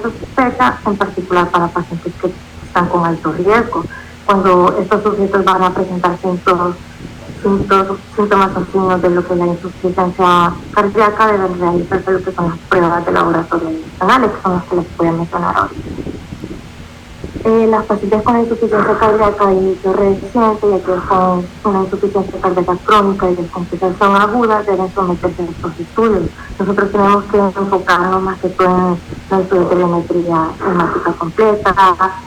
sospecha, en particular para pacientes que están con alto riesgo. Cuando estos sujetos van a presentar síntomas o signos de lo que es la insuficiencia cardíaca, deben realizarse lo que son las pruebas de laboratorio adicionales, que son las que les voy a mencionar ahora. Las pacientes con insuficiencia cardíaca de inicio reciente y aquellas con una insuficiencia cardíaca crónica y descompensación aguda deben someterse a estos estudios. Nosotros tenemos que enfocarnos más que todo en la estudio de telemetría hemática completa,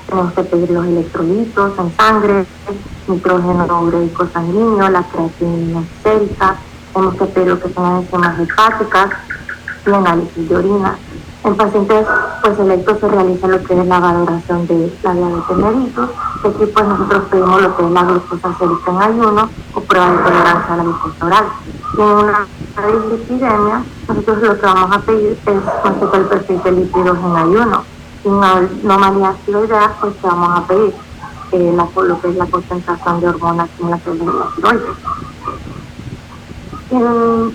tenemos que pedir los electrolitos en sangre, nitrógeno ureico sanguíneo, la creatinina sérica, tenemos que pedir lo que son las enzimas hepáticas y análisis de orina. En pacientes pues selectos se realiza lo que es la valoración de la diabetes mellitus, que aquí pues nosotros pedimos lo que es la glucosa sérica en ayuno o prueba de tolerancia a la glucosa oral. Y en una dislipidemia, nosotros lo que vamos a pedir es consultar el perfil de lípidos en ayuno. Y una anomalía tiroidea, pues que vamos a pedir lo que es la concentración de hormonas en la célula de la tiroides.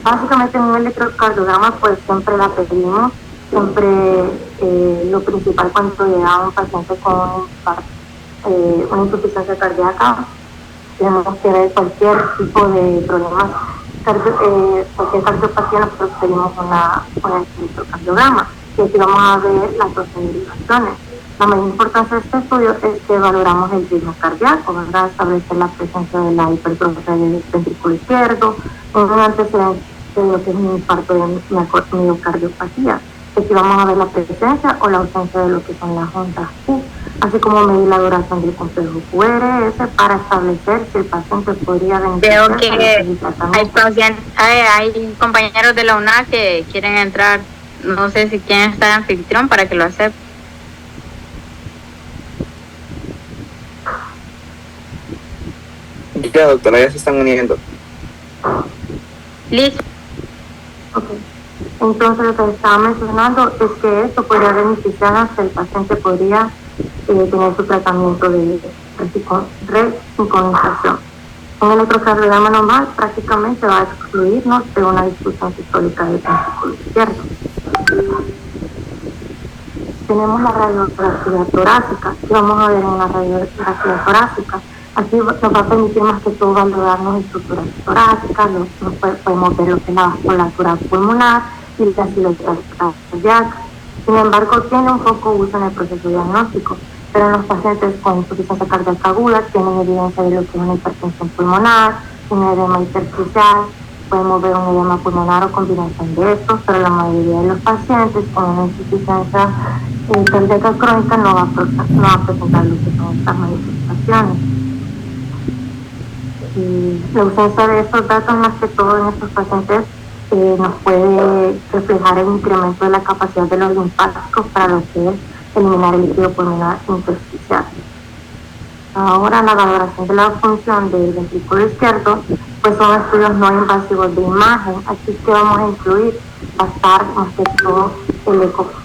Básicamente en un electrocardiograma pues siempre la pedimos. Siempre lo principal cuando llega un paciente con una insuficiencia cardíaca, tenemos que ver cualquier tipo de problemas, cualquier cardiopatía, nosotros pedimos un electrocardiograma y aquí vamos a ver las dos derivaciones. La mayor importancia de este estudio es que valoramos el ritmo cardíaco, ¿verdad? Establecer la presencia de la hipertrofia del ventrículo izquierdo, un antecedente de lo que es un infarto de miocardiopatía. Aquí vamos a ver la presencia o la ausencia de lo que son las ondas Q, así como medir la duración del complejo QRS para establecer si el paciente podría beneficiar. Veo que hay compañeros de la UNA que quieren entrar, no sé si quieren estar anfitrión para que lo acepte. Ya, doctora, ya se están uniendo. Listo. Okay. Entonces lo que estaba mencionando es que esto podría beneficiar si el paciente podría tener su tratamiento de resincronización. Un electrocardiograma normal prácticamente va a excluirnos de una disfunción sistólica del ventrículo izquierdo. Tenemos la radiografía torácica, y vamos a ver en la radiografía torácica. Aquí nos va a permitir más que todo valorarnos estructuras torácicas, podemos ver lo que es la vasculatura pulmonar y la silueta cardíaca. Sin embargo, tiene un poco uso en el proceso diagnóstico, pero en los pacientes con insuficiencia cardíaca aguda tienen evidencia de lo que es una hipertensión pulmonar, un edema intersticial, podemos ver un edema pulmonar o combinación de estos, pero la mayoría de los pacientes con una insuficiencia cardíaca crónica no va a presentar lo que son estas manifestaciones. Y la ausencia de estos datos, más que todo en estos pacientes, nos puede reflejar el incremento de la capacidad de los linfáticos para lo que es eliminar el líquido pulmonar intersticial. Ahora, la valoración de la función del ventrículo izquierdo, pues son estudios no invasivos de imagen. Aquí que vamos a incluir va a estar más que todo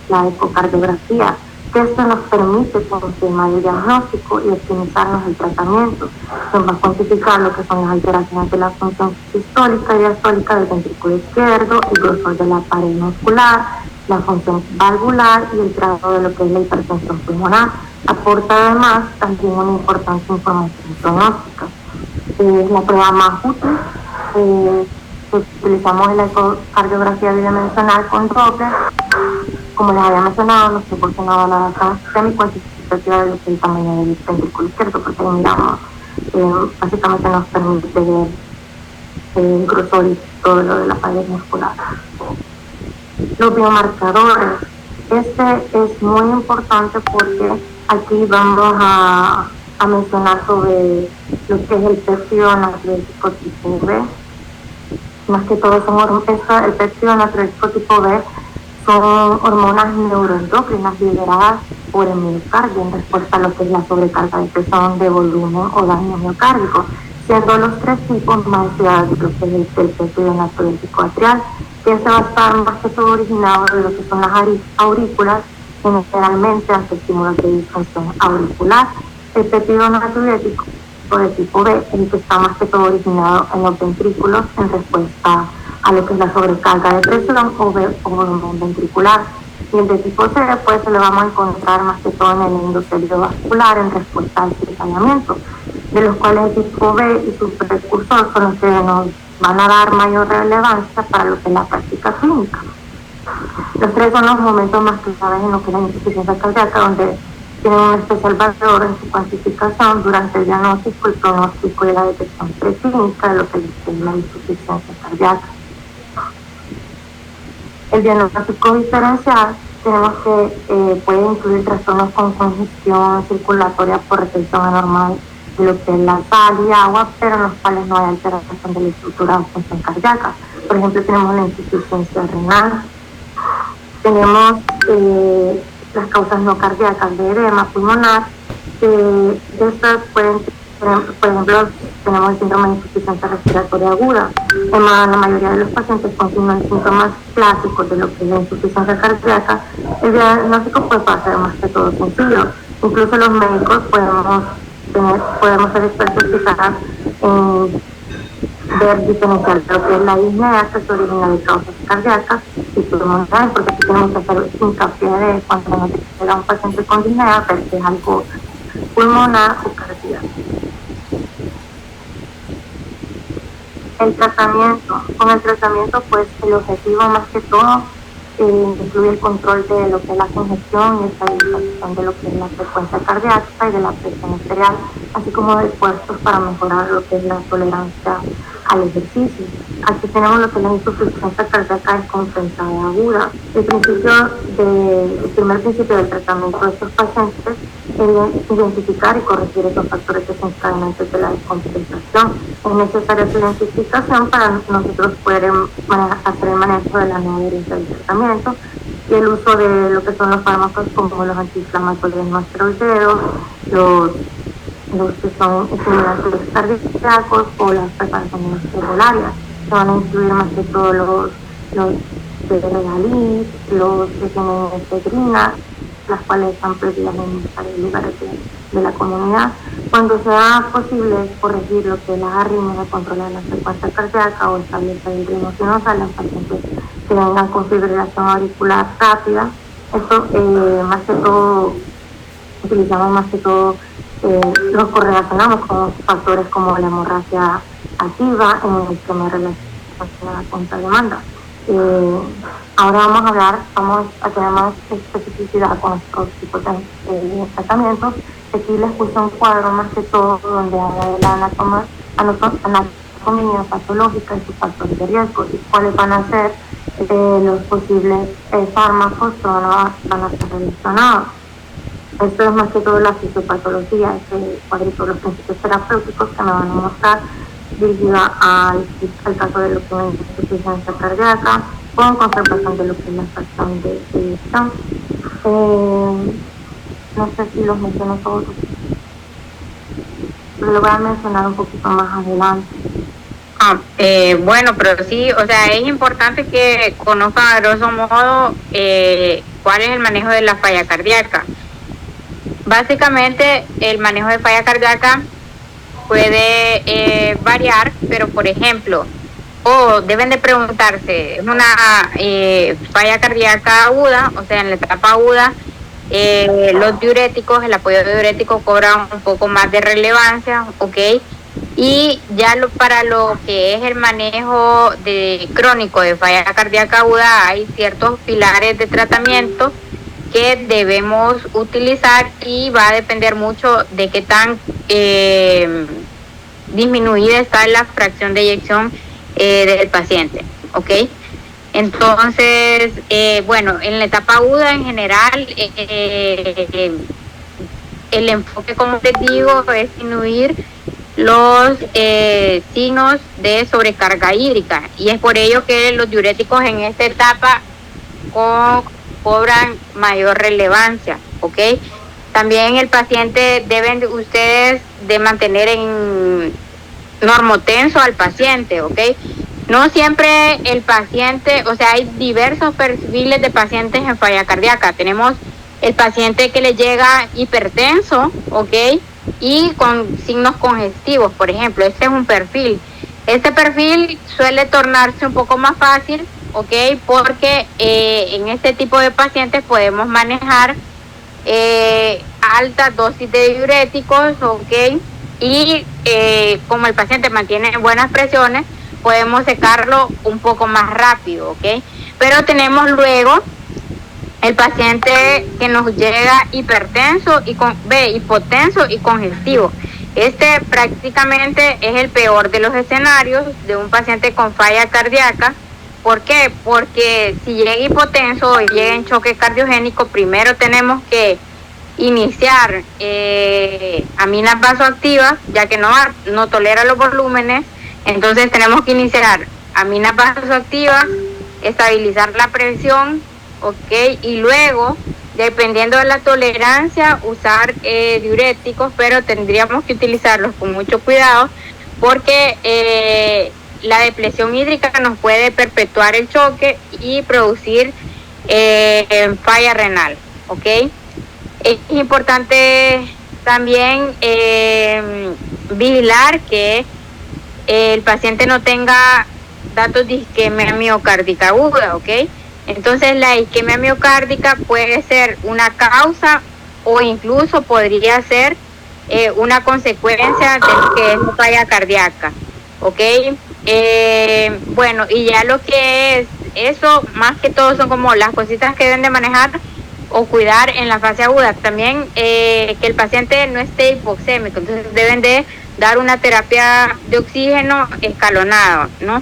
la ecocardiografía, que esto nos permite confirmar el diagnóstico y optimizarnos el tratamiento. Nos va a cuantificar lo que son las alteraciones de la función sistólica y diastólica del ventrículo izquierdo, el grosor de la pared muscular, la función valvular y el grado de lo que es la hipertensión pulmonar. Aporta además también una importante información pronóstica. La prueba más útil, utilizamos la ecocardiografía bidimensional con Doppler. Como les había mencionado, nos proporcionaba la data semi-cuantitativa de lo que es el tamaño del ventrículo izquierdo, porque ahí miramos, básicamente nos permite ver el grosor y todo lo de la pared muscular. Los biomarcadores, este es muy importante porque aquí vamos a mencionar sobre lo que es el péptido natriúrgico tipo B. Más que todo el péptido natriúrgico tipo B son hormonas neuroendocrinas liberadas por el miocardio en respuesta a lo que es la sobrecarga de presión, de volumen o daño miocárdico, siendo los tres tipos más estudiados de lo que es el péptido natriúrgico atrial, que se va a estar más que todo originado de lo que son las aurículas, generalmente ante estímulos de disfunción auricular. El péptido natriúrgico de tipo B es el que está más que todo originado en los ventrículos en respuesta a lo que es la sobrecarga de presión o volumen ventricular. Y el de tipo C, pues se lo vamos a encontrar más que todo en el endotelio vascular en respuesta al cizallamiento, de los cuales el tipo B y su precursor son los que nos van a dar mayor relevancia para lo que es la práctica clínica. Los tres son los momentos más claves en lo que es la insuficiencia cardíaca, donde tienen un especial valor en su cuantificación durante el diagnóstico, el pronóstico y la detección preclínica de lo que es la insuficiencia cardíaca. El diagnóstico diferencial tenemos que puede incluir trastornos con congestión circulatoria por retención anormal de lo que es la sal y agua, pero en los cuales no hay alteración de la estructura o función cardíaca. Por ejemplo, tenemos la insuficiencia renal, tenemos las causas no cardíacas de edema pulmonar, estas pueden, por ejemplo, tenemos el síndrome de insuficiencia respiratoria aguda. En la mayoría de los pacientes con síntomas clásicos de lo que es la insuficiencia cardíaca, el diagnóstico pues va a ser más que todo sencillo. Incluso los médicos podemos ser expertos quizás en ver diferenciar lo que es la disnea, que se origina de causas cardíacas y pulmonares, porque aquí tenemos que hacer hincapié de cuando nos llega un paciente con disnea, ver si es algo pulmonar o cardíaco. El tratamiento. Con el tratamiento, pues el objetivo más que todo incluye el control de lo que es la congestión y estabilización de lo que es la frecuencia cardíaca y de la presión arterial, así como de esfuerzos para mejorar lo que es la tolerancia al ejercicio. Aquí tenemos lo que es la insuficiencia cardíaca descompensada aguda. El primer principio del tratamiento de estos pacientes es identificar y corregir esos factores desencadenantes de la descompensación. Es necesaria su identificación para nosotros poder hacer el manejo de la nueva herencia del tratamiento y el uso de lo que son los fármacos como los antiinflamatorios no esteroideos, los que son estimulantes cardíacos o las preparaciones herbularias, que van a incluir más que todo los de regaliz, los que tienen efedrina, las cuales están prohibidas en varios lugares de la comunidad. Cuando sea posible corregir lo que es la arritmia, controlar la frecuencia cardíaca o establecer el ritmo sinusal en pacientes que vengan con fibrilación auricular rápida, esto más que todo, utilizamos más que todo los correlacionamos con factores como la hemorragia activa en el esquema relacionado con la demanda. Ahora vamos a tener más especificidad con estos tipos de tratamientos. Aquí les puse un cuadro más que todo donde habla de la anatomía patológica y sus factores de riesgo y cuáles van a ser los posibles fármacos que van a ser relacionados. Esto es más que todo la fisiopatología, este cuadrito de los principios terapéuticos que me van a mostrar dirigida al caso de lo que es insuficiencia cardíaca con conservación de lo que es la fracción de eyección. No sé si los menciono todos, pero lo voy a mencionar un poquito más adelante. Bueno, pero sí, o sea, es importante que conozcan a grosso modo cuál es el manejo de la falla cardíaca. Básicamente, el manejo de falla cardíaca puede variar, pero por ejemplo, deben de preguntarse, es una falla cardíaca aguda, o sea, en la etapa aguda, los diuréticos, el apoyo diurético cobra un poco más de relevancia, ¿ok? Y ya para lo que es el manejo crónico de falla cardíaca aguda, hay ciertos pilares de tratamiento que debemos utilizar y va a depender mucho de qué tan disminuida está la fracción de eyección del paciente, ¿ok? Entonces, bueno, en la etapa aguda en general, el enfoque, como les digo, es disminuir los signos de sobrecarga hídrica y es por ello que los diuréticos en esta etapa cobran mayor relevancia, ¿ok? También el paciente deben ustedes de mantener en normotenso al paciente, ¿ok? No siempre el paciente, o sea, hay diversos perfiles de pacientes en falla cardíaca. Tenemos el paciente que le llega hipertenso, ¿ok? Y con signos congestivos, por ejemplo, este es un perfil. Este perfil suele tornarse un poco más fácil ¿ok? Porque en este tipo de pacientes podemos manejar altas dosis de diuréticos, ¿ok? Y como el paciente mantiene buenas presiones, podemos secarlo un poco más rápido, ¿ok? Pero tenemos luego el paciente que nos llega hipertenso y hipotenso y congestivo. Este prácticamente es el peor de los escenarios de un paciente con falla cardíaca. ¿Por qué? Porque si llega hipotenso o llega en choque cardiogénico, primero tenemos que iniciar aminas vasoactivas, ya que no tolera los volúmenes. Entonces tenemos que iniciar aminas vasoactivas, estabilizar la presión, ¿ok? Y luego, dependiendo de la tolerancia, usar diuréticos, pero tendríamos que utilizarlos con mucho cuidado porque la depresión hídrica nos puede perpetuar el choque y producir falla renal, ¿ok? Es importante también vigilar que el paciente no tenga datos de isquemia miocárdica aguda, ¿ok? Entonces la isquemia miocárdica puede ser una causa o incluso podría ser una consecuencia de lo que es falla cardíaca, ¿ok? Bueno, y ya lo que es eso, más que todo son como las cositas que deben de manejar o cuidar en la fase aguda. También que el paciente no esté hipoxémico, entonces deben de dar una terapia de oxígeno escalonado, ¿no?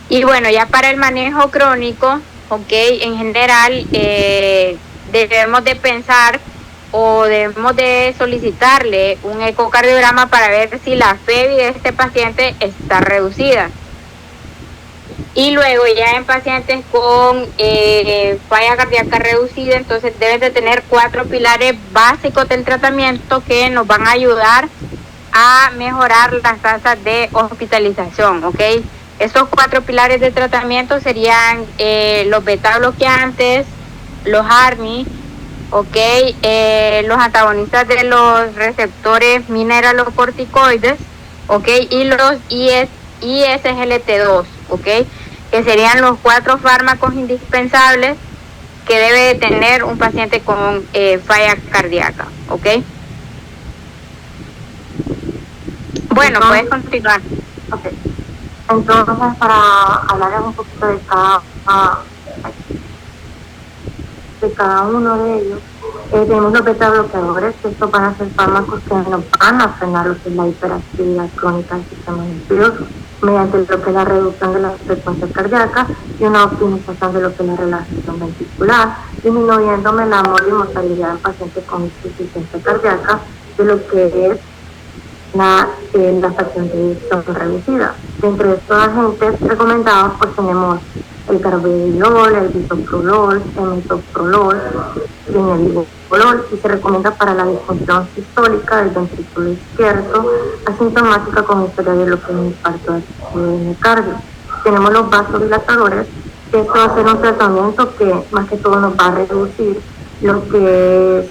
Y bueno, ya para el manejo crónico, ok, en general debemos de pensar o debemos de solicitarle un ecocardiograma para ver si la FEBI de este paciente está reducida. Y luego ya en pacientes con falla cardíaca reducida, entonces deben de tener 4 pilares básicos del tratamiento que nos van a ayudar a mejorar las tasas de hospitalización, ¿ok? Esos 4 pilares de tratamiento serían los beta bloqueantes, los ARNI, ¿ok? Los antagonistas de los receptores mineralocorticoides, ¿ok? Y los ISGLT2, ¿ok? Que serían los 4 fármacos indispensables que debe de tener un paciente con falla cardíaca, ¿ok? Bueno, entonces, puedes continuar. Okay. Entonces, para hablar un poquito de cada uno de ellos, tenemos los beta bloqueadores, que estos van a ser fármacos que nos van a frenar lo que es la hiperactividad crónica del sistema nervioso, mediante lo que es la reducción de la frecuencia cardíaca y una optimización de lo que es la relajación ventricular, disminuyéndome la mortalidad en pacientes con insuficiencia cardíaca de lo que es la fracción de eyección reducida. Dentro de estos agentes recomendados, pues tenemos el carvedilol, el bisoprolol, el metoprolol y el bisoprolol, y se recomienda para la disfunción sistólica del ventrículo izquierdo, asintomática con historia de lo que es un infarto de miocardio. Tenemos los vasodilatadores, que esto va a ser un tratamiento que más que todo nos va a reducir lo que es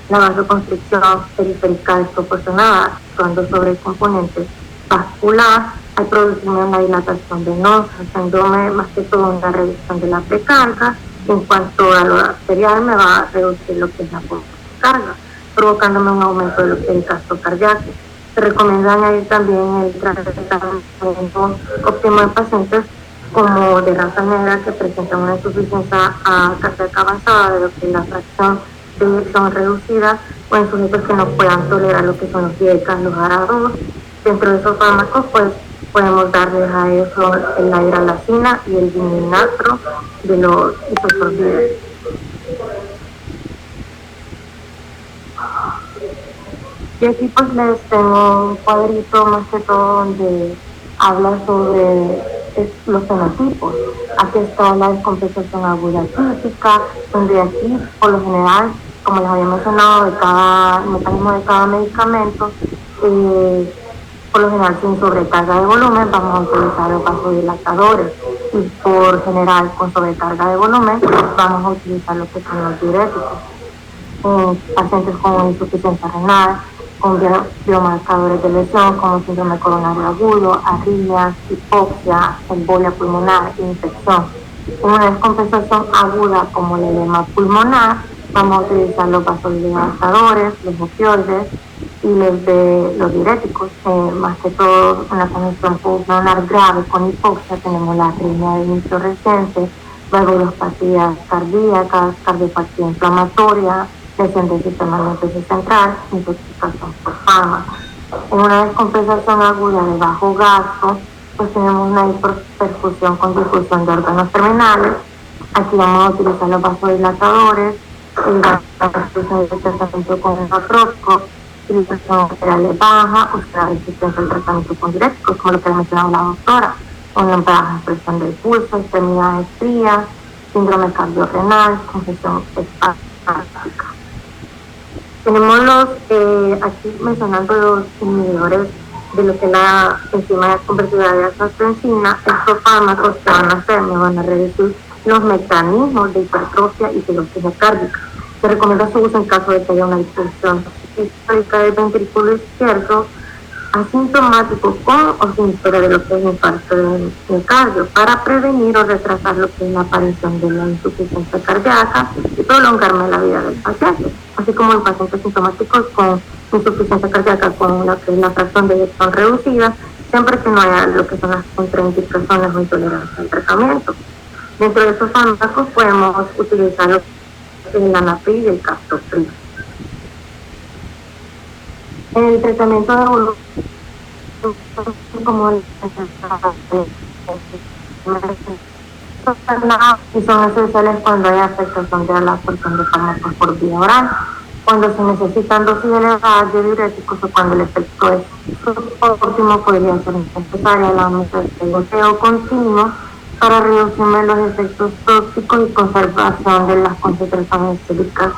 la vasoconstricción periférica desproporcionada, actuando sobre el componente vascular, al producirme una dilatación venosa, haciéndome más que todo una reducción de la precarga. En cuanto a lo arterial, me va a reducir lo que es la postcarga, provocándome un aumento de lo que es el gasto cardíaco. Se recomienda añadir también el tratamiento óptimo en pacientes como de raza negra que presentan una insuficiencia cardíaca avanzada de lo que es la fracción de eyección reducida, o en sujetos que no puedan tolerar lo que son los IECAS, los ARA2. Dentro de esos fármacos, pues podemos darles a eso la hidralacina y el vinagre de los isosorbides. Y aquí pues les tengo un cuadrito más que todo donde habla sobre los fenotipos. Aquí está la descompensación aguda típica, donde aquí por lo general, como les había mencionado, de cada mecanismo de cada medicamento, por lo general sin sobrecarga de volumen vamos a utilizar los vasodilatadores, y por general con sobrecarga de volumen vamos a utilizar lo que son los diuréticos. Pacientes con insuficiencia renal, con biomarcadores de lesión como síndrome coronario agudo, arritmias, hipoxia, embolia pulmonar e infección. En una descompensación aguda como el edema pulmonar, vamos a utilizar los vasodilatadores, los opioides y los diuréticos. Más que todo, en la congestión pulmonar grave con hipoxia tenemos la arritmia de inicio reciente, valvulopatías cardíacas, cardiopatía inflamatoria, lesión del sistema nervioso central, intoxicación por fármacos. En una descompensación aguda de bajo gasto, pues tenemos una hiperperfusión con difusión de órganos terminales. Aquí vamos a utilizar los vasodilatadores, el tratamiento con neurotrópicos, utilización arterial baja, o sea, resistencia al tratamiento con diuréticos, como lo que ha mencionado la doctora, con una baja presión del pulso, extremidades frías, síndrome cardiorrenal, congestión hepática. Tenemos aquí mencionando los inhibidores de lo que es la enzima convertidora de angiotensina. Estos fármacos que van a hacer, me van a reducir los mecanismos de hipertrofia y cirrosis cardíaca. Se recomienda su uso en caso de que haya una disfunción histórica del ventrículo izquierdo, asintomático con o sin historia de lo que es infarto del miocardio, para prevenir o retrasar lo que es la aparición de la insuficiencia cardíaca y prolongar la vida del paciente, así como en pacientes sintomáticos con insuficiencia cardíaca con lo que es la fracción de eyección reducida, siempre que no haya lo que son las contraindicaciones o intolerancia al tratamiento. Dentro de estos fármacos podemos utilizar el anafil y el captopril. El tratamiento de dolor como y son esenciales cuando hay afectación de la absorción de fármacos por vía oral, cuando se necesitan dosis elevadas de diuréticos o cuando el efecto es óptimo, podría ser necesaria la de goteo continuo para reducir los efectos tóxicos y conservación de las concentraciones séricas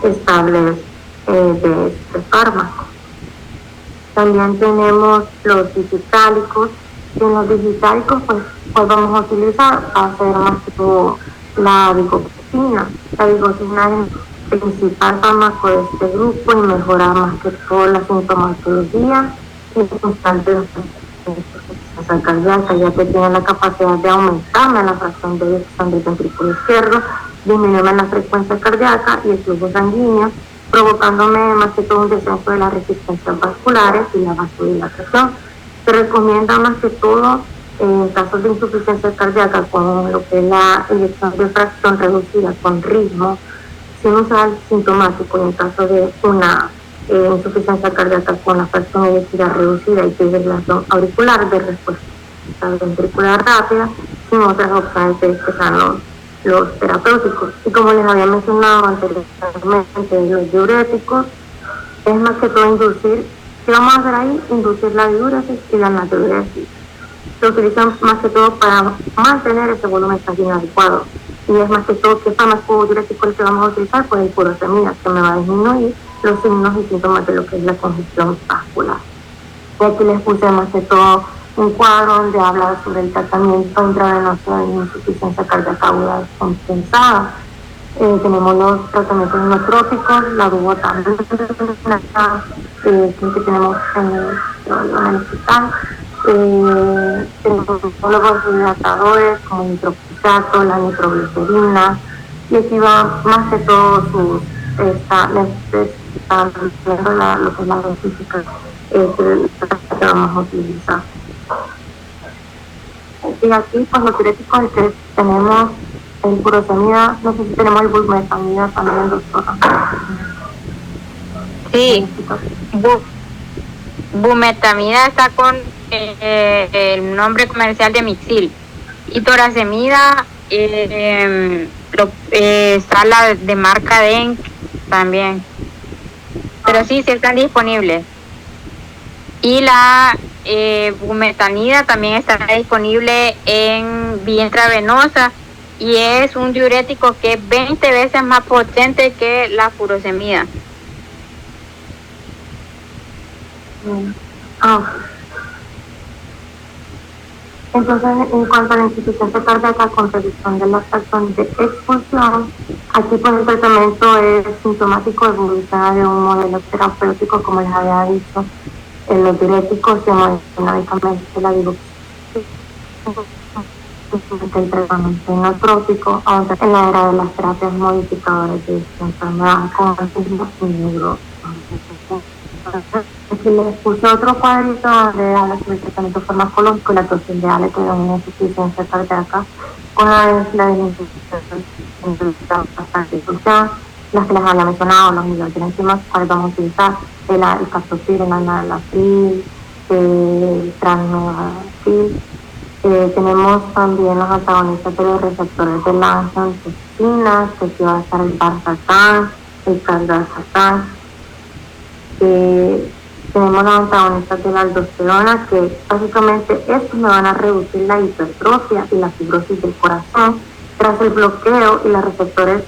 estables de este fármaco. También tenemos los digitalicos. En los digitalicos pues vamos a utilizar a hacer más que todo la vigocina. La vigocina es el principal fármaco de este grupo y mejora más que todo la sintomatología y constante de la cardíaca, ya que tiene la capacidad de aumentarme la fracción de eyección del ventrículo izquierdo, disminuirme la frecuencia cardíaca y el flujo sanguíneo, provocándome más que todo un descenso de las resistencias vasculares y la vasodilatación. Se recomienda más que todo en casos de insuficiencia cardíaca con lo que es la eyección de fracción reducida con ritmo sinusal sintomático, y en caso de una insuficiencia cardíaca con la fracción eyectiva reducida y fibrilación auricular de respuesta ventricular rápida, sin otras opciones que sean los terapéuticos. Y como les había mencionado anteriormente, los diuréticos es más que todo inducir, ¿qué vamos a hacer ahí? Inducir la diuresis y la natriuresis. Se utilizan más que todo para mantener ese volumen sanguíneo adecuado. Y es más que todo, ¿qué fármaco diurético el que vamos a utilizar? Pues el furosemida, que me va a disminuir los signos y síntomas de lo que es la congestión vascular. Y aquí les puse más que todo un cuadro donde habla sobre el tratamiento intravenoso de insuficiencia cardíaca aguda descompensada. Tenemos los tratamientos neurotrópicos, la duotamina, que tenemos en el hospital. Tenemos los vasodilatadores como el nitroglicato, la nitroglicerina, y aquí va más que todo lo que es la dosífica que vamos a utilizar. Y aquí pues los diuréticos que tenemos el furosemida, no sé si tenemos el bumetanida también, doctora. Sí, bumetamida está con el nombre comercial de Mixil, y torasemida está la de marca Denk también, pero sí están disponibles. Y la bumetanida también está disponible en vía intravenosa y es un diurético que es 20 veces más potente que la furosemida. Entonces, en cuanto a la insuficiencia cardíaca con reducción de la fracción de expulsión, aquí pues el tratamiento es sintomático, evoluciona de un modelo terapéutico, como les había dicho, en los diuréticos y hemodinámicamente la dilución el tratamiento inotrópico, aunque en la era de las terapias modificadoras de esta enfermedad con autismo y neuro. Aquí les puse otro cuadrito donde habla sobre el tratamiento farmacológico y la actuación de ALE que da una insuficiencia cardíaca con la disfunción, las que les había mencionado, los inhibidores de enzimas, cuales vamos a utilizar el captopril, el enalapril, el tranmedacil. Tenemos también los antagonistas de los receptores de la angiotensina, que aquí va a estar el valsartán, el carbazatán. Tenemos los antagonistas de la aldosterona, que básicamente estos me van a reducir la hipertrofia y la fibrosis del corazón tras el bloqueo y los receptores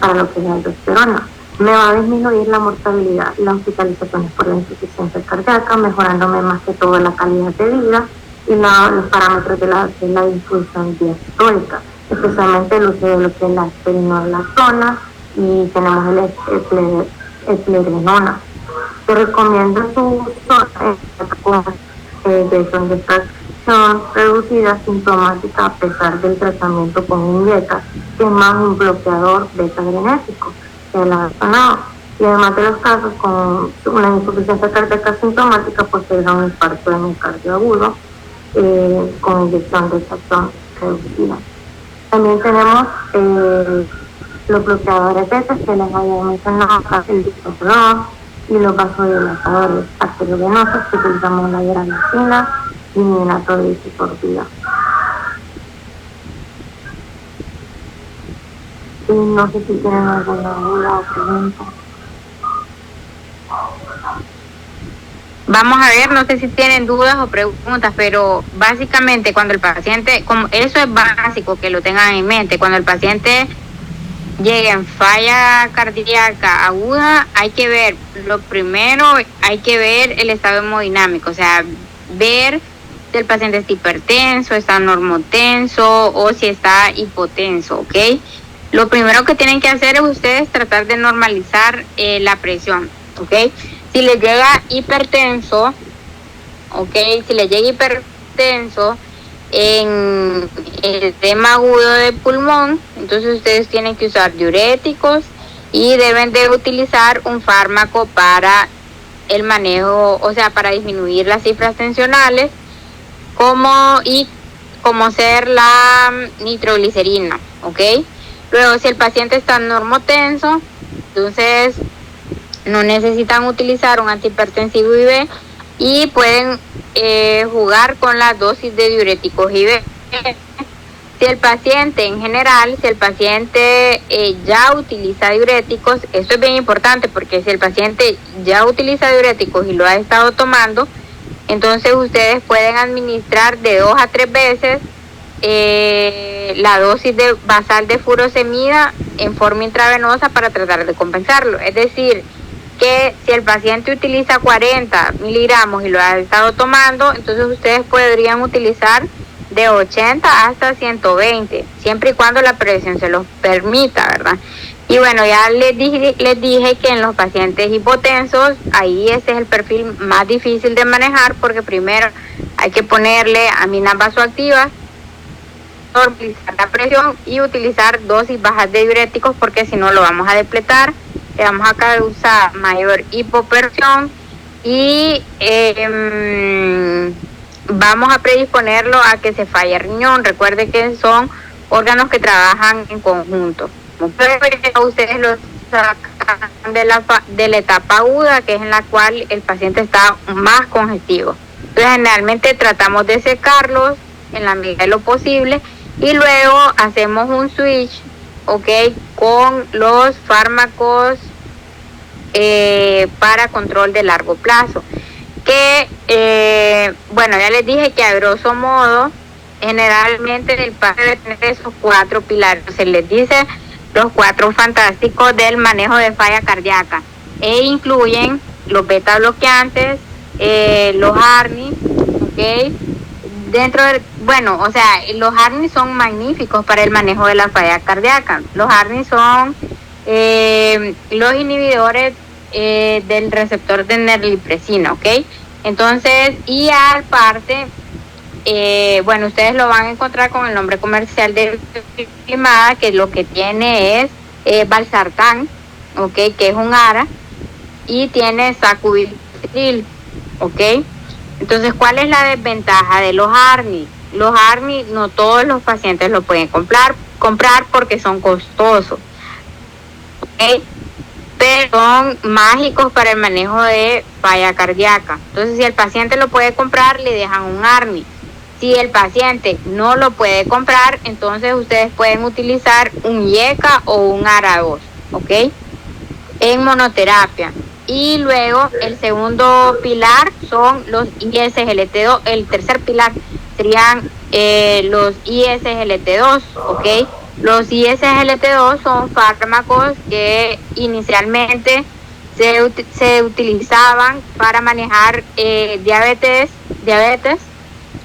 para lo que es la aldosterona. Me va a disminuir la mortalidad y las hospitalizaciones por la insuficiencia cardíaca, mejorándome más que todo la calidad de vida y los parámetros de la disfunción diastólica, especialmente el uso de lo que es la esperinolactona y tenemos el eplerenona. Te recomiendo su uso con de fracción reducida sintomática a pesar del tratamiento con INVEGA, que es más un bloqueador beta-adrenérgico que el mencionado. Y además de los casos con una insuficiencia cardíaca sintomática, pues se da un infarto de miocardio agudo con inyección de fracción reducida. También tenemos los bloqueadores beta que les había mencionado, el disoprolol y los vasodilatadores arteriovenosos que utilizamos la hidralazina y nitrato de isopropila. Y no sé si tienen alguna duda o pregunta. Vamos a ver, no sé si tienen dudas o preguntas, pero básicamente cuando el paciente, como eso es básico que lo tengan en mente, cuando el paciente llegue en falla cardíaca aguda, hay que ver, lo primero, hay que ver el estado hemodinámico, o sea, ver si el paciente está hipertenso, está normotenso o si está hipotenso, ¿ok? Lo primero que tienen que hacer es ustedes tratar de normalizar la presión, ¿ok? Si le llega hipertenso, ¿ok? Si le llega hipertenso en el tema agudo de pulmón, entonces ustedes tienen que usar diuréticos y deben de utilizar un fármaco para el manejo, o sea, para disminuir las cifras tensionales, como ser la nitroglicerina, ¿ok? Luego, si el paciente está normotenso, entonces no necesitan utilizar un antihipertensivo IV y pueden jugar con la dosis de diuréticos IV. Si el paciente en general, si el paciente ya utiliza diuréticos, esto es bien importante porque si el paciente ya utiliza diuréticos y lo ha estado tomando, entonces ustedes pueden administrar de 2 a 3 veces la dosis basal de furosemida en forma intravenosa para tratar de compensarlo. Es decir, que si el paciente utiliza 40 miligramos y lo ha estado tomando, entonces ustedes podrían utilizar de 80 hasta 120, siempre y cuando la presión se los permita, ¿verdad? Y bueno, ya les dije que en los pacientes hipotensos, ahí ese es el perfil más difícil de manejar porque primero hay que ponerle aminas vasoactivas, normalizar la presión y utilizar dosis bajas de diuréticos porque si no lo vamos a depletar, le vamos a causar mayor hipopersión y vamos a predisponerlo a que se falle el riñón. Recuerde que son órganos que trabajan en conjunto. Ustedes lo sacan de la etapa aguda, que es en la cual el paciente está más congestivo. Entonces generalmente tratamos de secarlos en la medida de lo posible y luego hacemos un switch, ¿ok?, con los fármacos para control de largo plazo. Que, bueno, ya les dije que a grosso modo, generalmente el paciente debe tener esos 4 pilares. Se les dice los 4 fantásticos del manejo de falla cardíaca. E incluyen los beta bloqueantes, los ARNI, ¿ok?, bueno, o sea, los ARNI son magníficos para el manejo de la falla cardíaca. Los ARNI son los inhibidores del receptor de nerlipressina, ¿ok? Entonces, y aparte, bueno, ustedes lo van a encontrar con el nombre comercial de Vimada, que lo que tiene es valsartán, ¿ok? Que es un ARA, y tiene sacubitril, ¿ok? Entonces, ¿cuál es la desventaja de los ARNI? Los ARNI no todos los pacientes lo pueden comprar porque son costosos, ¿ok? Pero son mágicos para el manejo de falla cardíaca. Entonces, si el paciente lo puede comprar, le dejan un ARNI. Si el paciente no lo puede comprar, entonces ustedes pueden utilizar un IECA o un ARA2, ¿ok? En monoterapia. Y luego el segundo pilar son los ISGLT2. El tercer pilar serían los ISGLT2, ¿ok? Los ISGLT2 son fármacos que inicialmente se utilizaban para manejar diabetes,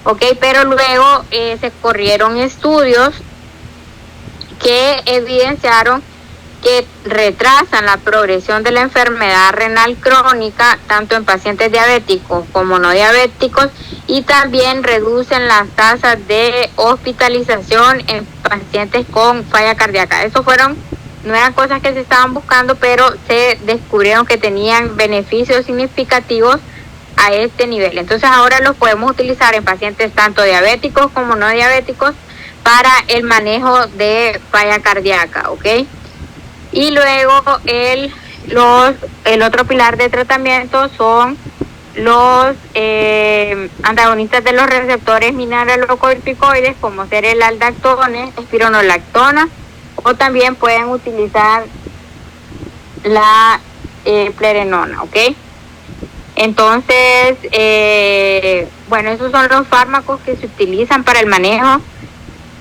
¿ok? Pero luego se corrieron estudios que evidenciaron que retrasan la progresión de la enfermedad renal crónica, tanto en pacientes diabéticos como no diabéticos, y también reducen las tasas de hospitalización en pacientes con falla cardíaca. No eran cosas que se estaban buscando, pero se descubrieron que tenían beneficios significativos a este nivel. Entonces ahora los podemos utilizar en pacientes tanto diabéticos como no diabéticos para el manejo de falla cardíaca, ¿ok? Y luego el otro pilar de tratamiento son los antagonistas de los receptores mineralocorticoides, como ser el aldactone, espironolactona, o también pueden utilizar la plerenona, ¿ok? Entonces, bueno, esos son los fármacos que se utilizan para el manejo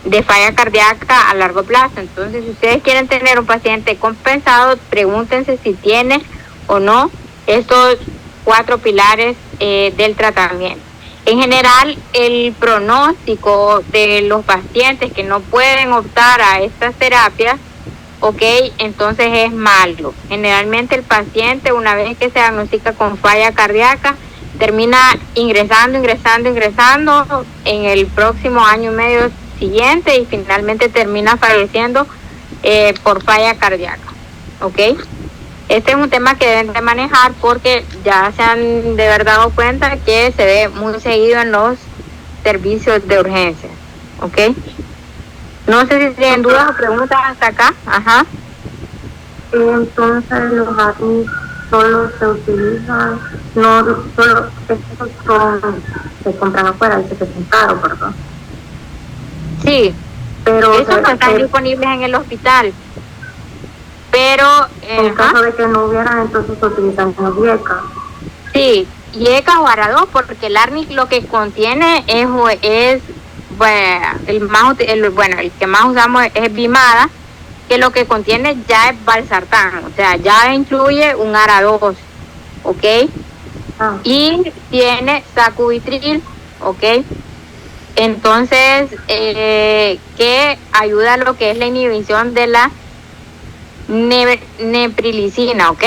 de falla cardíaca a largo plazo. Entonces, si ustedes quieren tener un paciente compensado, pregúntense si tiene o no estos 4 pilares del tratamiento. En general, el pronóstico de los pacientes que no pueden optar a estas terapias, ok, entonces es malo. Generalmente el paciente, una vez que se diagnostica con falla cardíaca, termina ingresando en el próximo año y medio siguiente, y finalmente termina falleciendo por falla cardíaca, ¿ok? Este es un tema que deben de manejar porque ya se han de verdad dado cuenta que se ve muy seguido en los servicios de urgencia, ¿ok? No sé si tienen dudas o preguntas hasta acá. Ajá. Entonces los ARNI solo se utilizan, no solo estos se compran afuera y se son caros, ¿verdad? Sí, pero esos no están disponibles en el hospital. Pero en caso de que no hubieran, entonces se utilizan los IECA. Sí, IECA o ARA2, porque el ARNI lo que contiene es bueno, el que más usamos es Vimada, que lo que contiene ya es valsartán, o sea, ya incluye un ARA2, ¿ok? Y tiene sacubitril, ¿ok? Entonces, que ayuda a lo que es la inhibición de la neprilicina, ¿ok?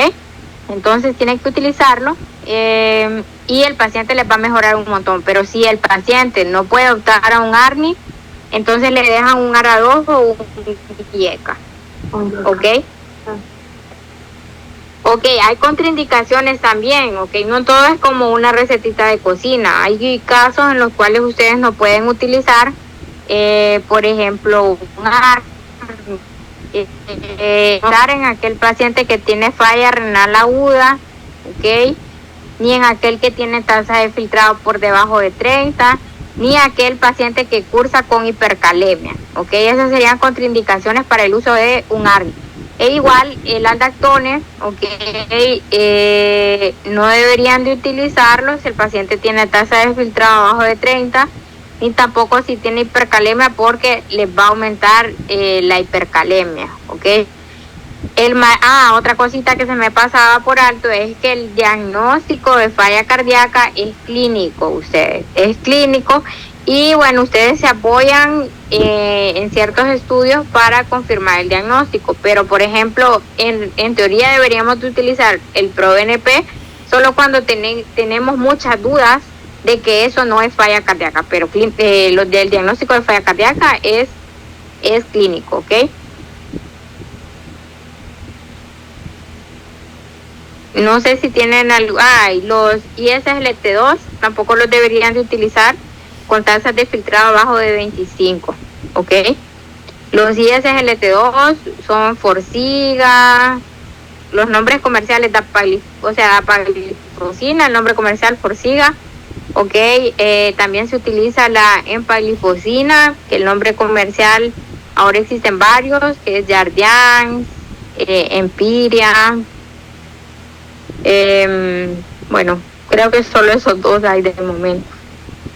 Entonces tienen que utilizarlo y el paciente les va a mejorar un montón. Pero si el paciente no puede optar a un ARNI, entonces le dejan un ARA2 o un IECA, ¿ok? Ok, hay contraindicaciones también, ok, no todo es como una recetita de cocina. Hay casos en los cuales ustedes no pueden utilizar, por ejemplo, un ARNI, en aquel paciente que tiene falla renal aguda, ok, ni en aquel que tiene tasa de filtrado por debajo de 30, ni aquel paciente que cursa con hipercalemia, ok. Esas serían contraindicaciones para el uso de un ARNI. E igual el aldactone, ok, no deberían de utilizarlo si el paciente tiene tasa de filtrado abajo de 30, ni tampoco si tiene hipercalemia, porque les va a aumentar la hipercalemia, ¿ok? Otra cosita que se me pasaba por alto es que el diagnóstico de falla cardíaca es clínico, es clínico, Y bueno, ustedes se apoyan en ciertos estudios para confirmar el diagnóstico, pero por ejemplo, en teoría deberíamos de utilizar el ProBNP solo cuando tenemos muchas dudas de que eso no es falla cardíaca, pero lo del diagnóstico de falla cardíaca es clínico, ¿ok? No sé si tienen algo, los ISLT2 tampoco los deberían de utilizar con tasas de filtrado abajo de 25, ¿ok? Los ISLT2 son Forxiga, los nombres comerciales dapaglifosina, el nombre comercial Forxiga, ¿ok? También se utiliza la empaglifosina, que el nombre comercial ahora existen varios, que es Jardiance, Empiria. Bueno, creo que solo esos dos hay de momento.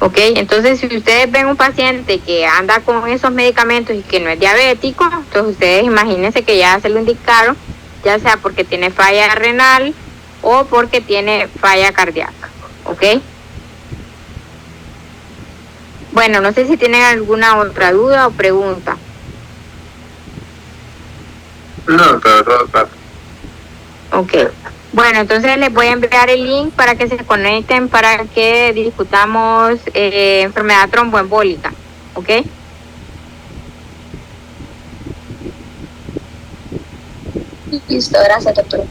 Ok, entonces si ustedes ven un paciente que anda con esos medicamentos y que no es diabético, entonces ustedes imagínense que ya se lo indicaron, ya sea porque tiene falla renal o porque tiene falla cardíaca. Ok. Bueno, no sé si tienen alguna otra duda o pregunta. No, todo claro. Ok. Bueno, entonces les voy a enviar el link para que se conecten para que discutamos enfermedad tromboembólica, ¿ok? Listo, gracias, doctor.